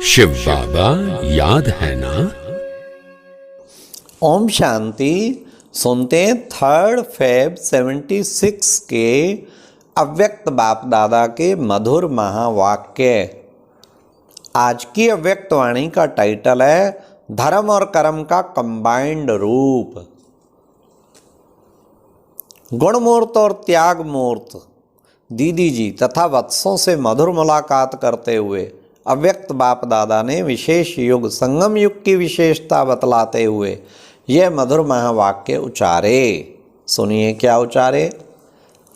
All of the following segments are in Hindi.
शिव बाबा याद है ना। ओम शांति। सुनते हैं 3 फेब 76 के अव्यक्त बाप दादा के मधुर महावाक्य। आज की अव्यक्त वाणी का टाइटल है धर्म और कर्म का कंबाइंड रूप। गुणमूर्त और त्याग मूर्त दीदी जी तथा वत्सों से मधुर मुलाकात करते हुए अव्यक्त बाप दादा ने विशेष युग संगम युग की विशेषता बतलाते हुए यह मधुर महावाक्य उचारे। सुनिए क्या उचारे।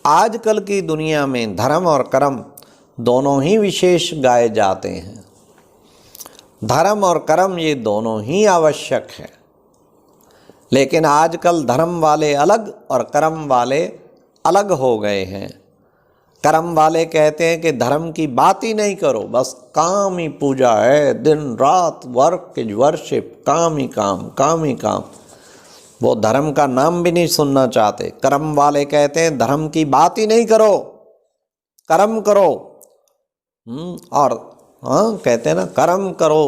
आजकल की दुनिया में धर्म और कर्म दोनों ही विशेष गाए जाते हैं। धर्म और कर्म ये दोनों ही आवश्यक है, लेकिन आजकल धर्म वाले अलग और कर्म वाले अलग हो गए हैं। कर्म वाले कहते हैं कि धर्म की बात ही नहीं करो, बस काम ही पूजा है, दिन रात वर्क इज वर्शिप, काम ही काम, काम ही काम। वो धर्म का नाम भी नहीं सुनना चाहते। कर्म वाले कहते हैं धर्म की बात ही नहीं करो, कर्म करो। और कहते हैं ना, कर्म करो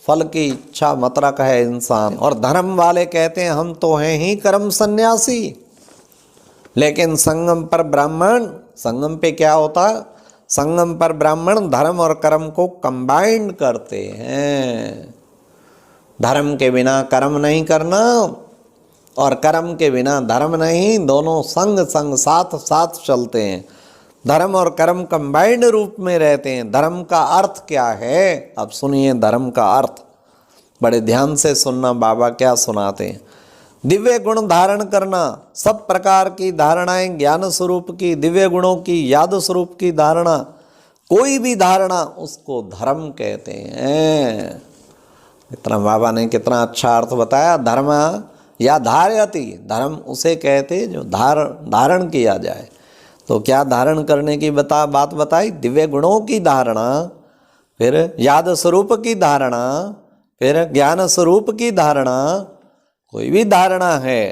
फल की इच्छा मत रख है इंसान। और धर्म वाले कहते हैं हम तो हैं ही कर्म सन्यासी। लेकिन संगम पर ब्राह्मण, संगम पे क्या होता है, संगम पर ब्राह्मण धर्म और कर्म को कंबाइंड करते हैं। धर्म के बिना कर्म नहीं करना और कर्म के बिना धर्म नहीं, दोनों संग संग साथ साथ चलते हैं। धर्म और कर्म कंबाइंड रूप में रहते हैं। धर्म का अर्थ क्या है, अब सुनिए धर्म का अर्थ। बड़े ध्यान से सुनना बाबा क्या सुनाते हैं। दिव्य गुण धारण करना, सब प्रकार की धारणाएं ज्ञान स्वरूप की, दिव्य गुणों की, याद स्वरूप की धारणा, कोई भी धारणा उसको धर्म कहते हैं। इतना बाबा ने कितना अच्छा अर्थ बताया। धर्म या धार्यति, धर्म उसे कहते जो धारण किया जाए। तो क्या धारण करने की बात बताई, दिव्य गुणों की धारणा, फिर याद स्वरूप की धारणा, फिर ज्ञान स्वरूप की धारणा। कोई भी धारणा है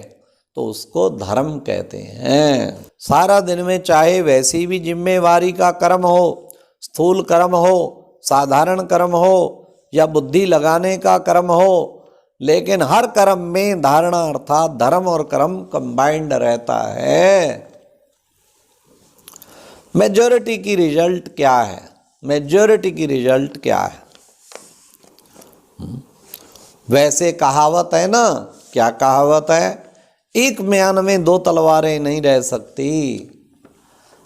तो उसको धर्म कहते हैं। सारा दिन में चाहे वैसी भी जिम्मेवारी का कर्म हो, स्थूल कर्म हो, साधारण कर्म हो या बुद्धि लगाने का कर्म हो, लेकिन हर कर्म में धारणा अर्थात धर्म और कर्म कंबाइंड रहता है। मेजॉरिटी की रिजल्ट क्या है, मेजॉरिटी की रिजल्ट क्या है। वैसे कहावत है ना, क्या कहावत है, एक म्यान में 2 तलवारें नहीं रह सकती,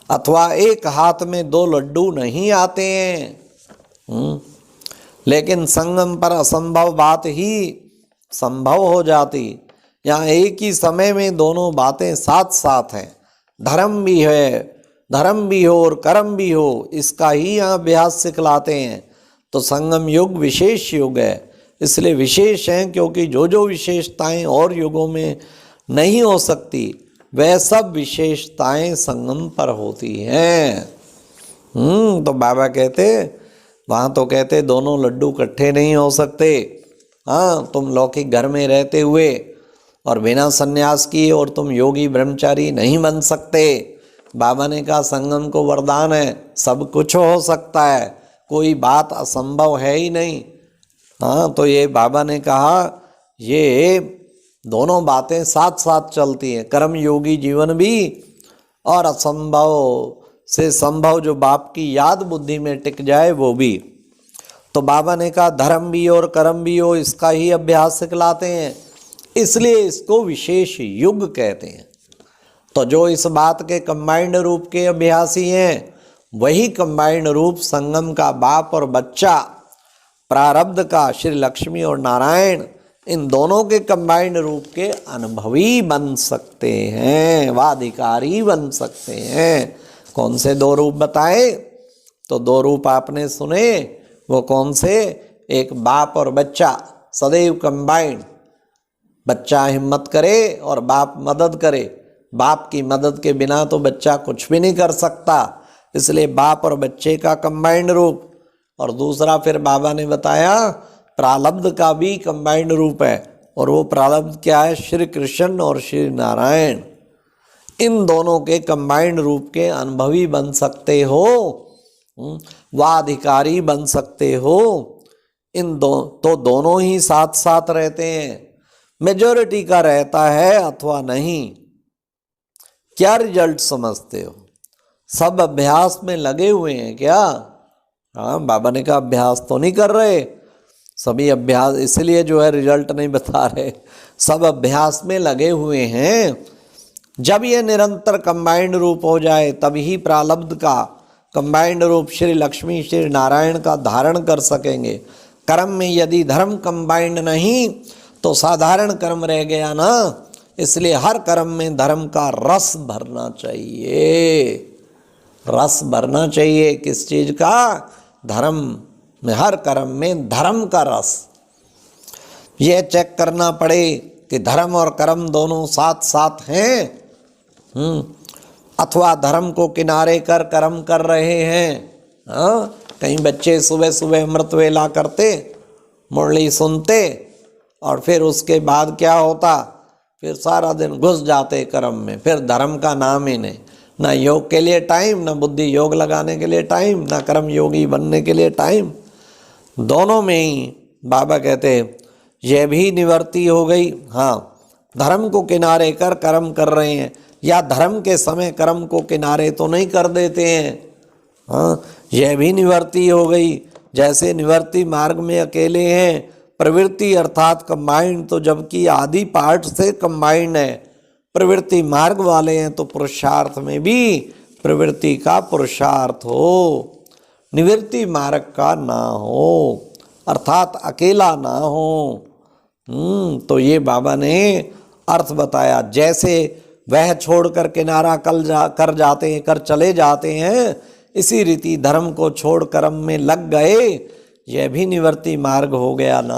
अथवा एक हाथ में 2 लड्डू नहीं आते हैं। लेकिन संगम पर असंभव बात ही संभव हो जाती। यहाँ एक ही समय में दोनों बातें साथ साथ हैं। धर्म भी है, धर्म भी हो और कर्म भी हो, इसका ही यहाँ अभ्यास सिखलाते हैं। तो संगम युग विशेष युग है, इसलिए विशेष हैं क्योंकि जो जो विशेषताएं और युगों में नहीं हो सकती, वह सब विशेषताएं संगम पर होती हैं। तो बाबा कहते, वहाँ तो कहते दोनों लड्डू इकट्ठे नहीं हो सकते। हाँ, तुम लौकिक घर में रहते हुए और बिना सन्यास किए और तुम योगी ब्रह्मचारी नहीं बन सकते। बाबा ने कहा संगम को वरदान है, सब कुछ हो सकता है, कोई बात असंभव है ही नहीं। हाँ, तो ये बाबा ने कहा ये दोनों बातें साथ साथ चलती हैं। कर्म योगी जीवन भी और असंभव से संभव जो बाप की याद बुद्धि में टिक जाए वो भी। तो बाबा ने कहा धर्म भी और कर्म भी हो, इसका ही अभ्यास सिखलाते हैं, इसलिए इसको विशेष युग कहते हैं। तो जो इस बात के कंबाइंड रूप के अभ्यासी हैं, वही कंबाइंड रूप संगम का बाप और बच्चा, प्रारब्ध का श्री लक्ष्मी और नारायण, इन दोनों के कंबाइंड रूप के अनुभवी बन सकते हैं, वाधिकारी बन सकते हैं। कौन से 2 रूप बताए, तो 2 रूप आपने सुने, वो कौन से, एक बाप और बच्चा सदैव कंबाइंड। बच्चा हिम्मत करे और बाप मदद करे। बाप की मदद के बिना तो बच्चा कुछ भी नहीं कर सकता, इसलिए बाप और बच्चे का कंबाइंड रूप। और दूसरा फिर बाबा ने बताया प्रारब्ध का भी कंबाइंड रूप है, और वो प्रारब्ध क्या है, श्री कृष्ण और श्री नारायण। इन दोनों के कंबाइंड रूप के अनुभवी बन सकते हो, वाधिकारी बन सकते हो। तो दोनों ही साथ साथ रहते हैं, मेजॉरिटी का रहता है अथवा नहीं। क्या रिजल्ट समझते हो? सब अभ्यास में लगे हुए हैं क्या? हाँ, बाबा ने कहा अभ्यास तो नहीं कर रहे सभी, अभ्यास इसलिए जो है रिजल्ट नहीं बता रहे, सब अभ्यास में लगे हुए हैं। जब ये निरंतर कंबाइंड रूप हो जाए तभी प्रारब्ध का कंबाइंड रूप श्री लक्ष्मी श्री नारायण का धारण कर सकेंगे। कर्म में यदि धर्म कंबाइंड नहीं तो साधारण कर्म रह गया ना, इसलिए हर कर्म में धर्म का रस भरना चाहिए। रस भरना चाहिए किस चीज का? धर्म में, हर कर्म में धर्म का रस। ये चेक करना पड़े कि धर्म और कर्म दोनों साथ साथ हैं, अथवा धर्म को किनारे कर कर्म कर रहे हैं। हाँ, कई बच्चे सुबह सुबह अमृत वेला करते, मुरली सुनते, और फिर उसके बाद क्या होता, फिर सारा दिन घुस जाते कर्म में, फिर धर्म का नाम ही नहीं। ना योग के लिए टाइम, ना बुद्धि योग लगाने के लिए टाइम, ना कर्म योगी बनने के लिए टाइम। दोनों में ही बाबा कहते यह भी निवृत्ति हो गई। हाँ, धर्म को किनारे कर कर्म कर रहे हैं, या धर्म के समय कर्म को किनारे तो नहीं कर देते हैं। हाँ, यह भी निवृत्ति हो गई। जैसे निवृत्ति मार्ग में अकेले हैं, प्रवृत्ति अर्थात कंबाइंड, तो जबकि आदि पार्ट से कंबाइंड है। प्रवृत्ति मार्ग वाले हैं तो पुरुषार्थ में भी प्रवृत्ति का पुरुषार्थ हो, निवृत्ति मार्ग का ना हो, अर्थात अकेला ना हो। तो ये बाबा ने अर्थ बताया। जैसे वह छोड़कर किनारा कर चले जाते हैं, इसी रीति धर्म को छोड़ कर्म में लग गए, यह भी निवृत्ति मार्ग हो गया ना।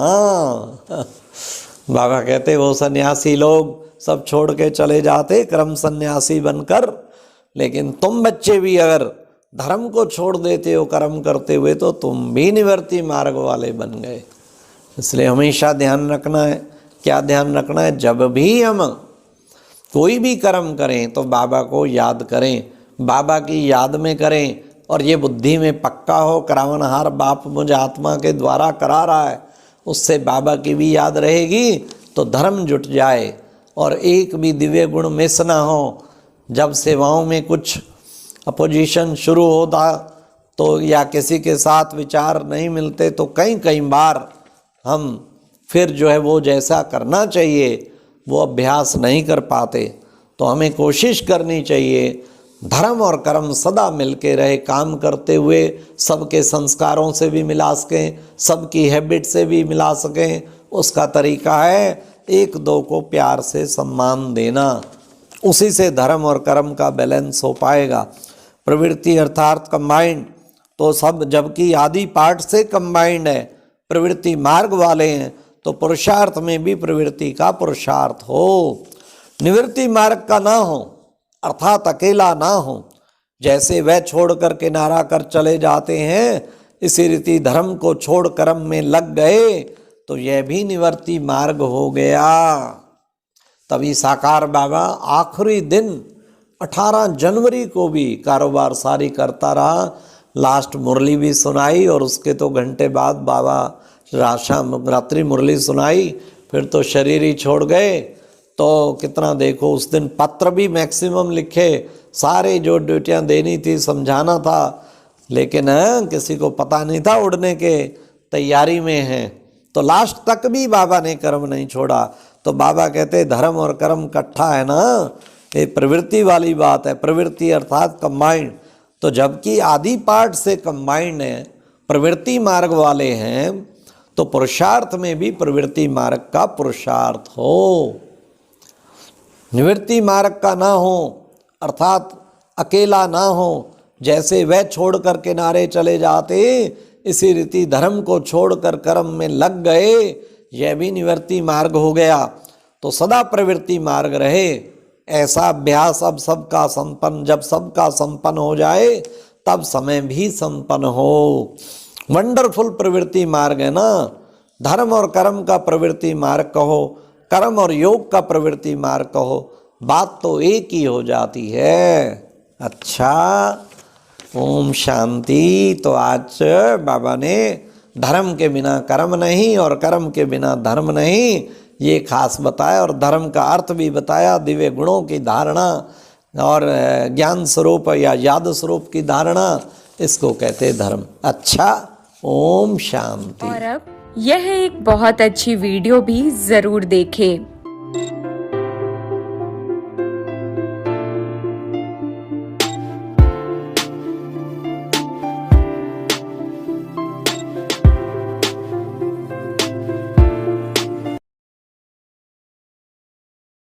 बाबा कहते वो सन्यासी लोग सब छोड़ के चले जाते कर्म सन्यासी बनकर, लेकिन तुम बच्चे भी अगर धर्म को छोड़ देते हो कर्म करते हुए तो तुम भी निवृत्ति मार्ग वाले बन गए। इसलिए हमेशा ध्यान रखना है। क्या ध्यान रखना है? जब भी हम कोई भी कर्म करें तो बाबा को याद करें, बाबा की याद में करें, और ये बुद्धि में पक्का हो करावनहार बाप मुझे आत्मा के द्वारा करा रहा है, उससे बाबा की भी याद रहेगी तो धर्म जुट जाए और एक भी दिव्य गुण मिस ना हो। जब सेवाओं में कुछ अपोजिशन शुरू होता तो या किसी के साथ विचार नहीं मिलते तो कई बार हम फिर जो है वो जैसा करना चाहिए वो अभ्यास नहीं कर पाते। तो हमें कोशिश करनी चाहिए धर्म और कर्म सदा मिलके रहे, काम करते हुए सबके संस्कारों से भी मिला सकें, सबकी हैबिट से भी मिला सकें। उसका तरीका है एक दो को प्यार से सम्मान देना, उसी से धर्म और कर्म का बैलेंस हो पाएगा। प्रवृत्ति अर्थात कंबाइंड, तो सब जबकि आदि पार्ट से कंबाइंड है, प्रवृत्ति मार्ग वाले हैं, तो पुरुषार्थ में भी प्रवृत्ति का पुरुषार्थ हो, निवृत्ति मार्ग का ना हो, अर्थात अकेला ना हो। जैसे वह छोड़कर किनारा कर चले जाते हैं, इसी रीति धर्म को छोड़ कर्म में लग गए तो यह भी निवृत्ति मार्ग हो गया। तभी साकार बाबा आखिरी दिन 18 जनवरी को भी कारोबार सारी करता रहा, लास्ट मुरली भी सुनाई और उसके तो घंटे बाद बाबा रात्रि मुरली सुनाई, फिर तो शरीर ही छोड़ गए। तो कितना देखो उस दिन पत्र भी मैक्सिमम लिखे, सारे जो ड्यूटियां देनी थी समझाना था, लेकिन किसी को पता नहीं था उड़ने के तैयारी में हैं। तो लास्ट तक भी बाबा ने कर्म नहीं छोड़ा। तो बाबा कहते धर्म और कर्म इकट्ठा है ना, ये प्रवृत्ति वाली बात है। प्रवृत्ति अर्थात कंबाइंड, तो जबकि आदि पार्ट से कंबाइंड है, प्रवृत्ति मार्ग वाले हैं, तो पुरुषार्थ में भी प्रवृत्ति मार्ग का पुरुषार्थ हो, निवृत्ति मार्ग का ना हो, अर्थात अकेला ना हो। जैसे वह छोड़कर किनारे चले जाते, इसी रीति धर्म को छोड़कर कर्म में लग गए, यह भी निवृत्ति मार्ग हो गया। तो सदा प्रवृत्ति मार्ग रहे, ऐसा अभ्यास अब सबका संपन्न, जब सबका संपन्न हो जाए तब समय भी संपन्न हो। वंडरफुल प्रवृत्ति मार्ग है ना। धर्म और कर्म का प्रवृत्ति मार्ग कहो, कर्म और योग का प्रवृत्ति मार्ग कहो, बात तो एक ही हो जाती है। अच्छा, ओम शांति। तो आज बाबा ने धर्म के बिना कर्म नहीं और कर्म के बिना धर्म नहीं, ये खास बताया। और धर्म का अर्थ भी बताया, दिव्य गुणों की धारणा और ज्ञान स्वरूप या याद स्वरूप की धारणा, इसको कहते धर्म। अच्छा, ओम शांति। और अब यह एक बहुत अच्छी वीडियो भी जरूर देखें।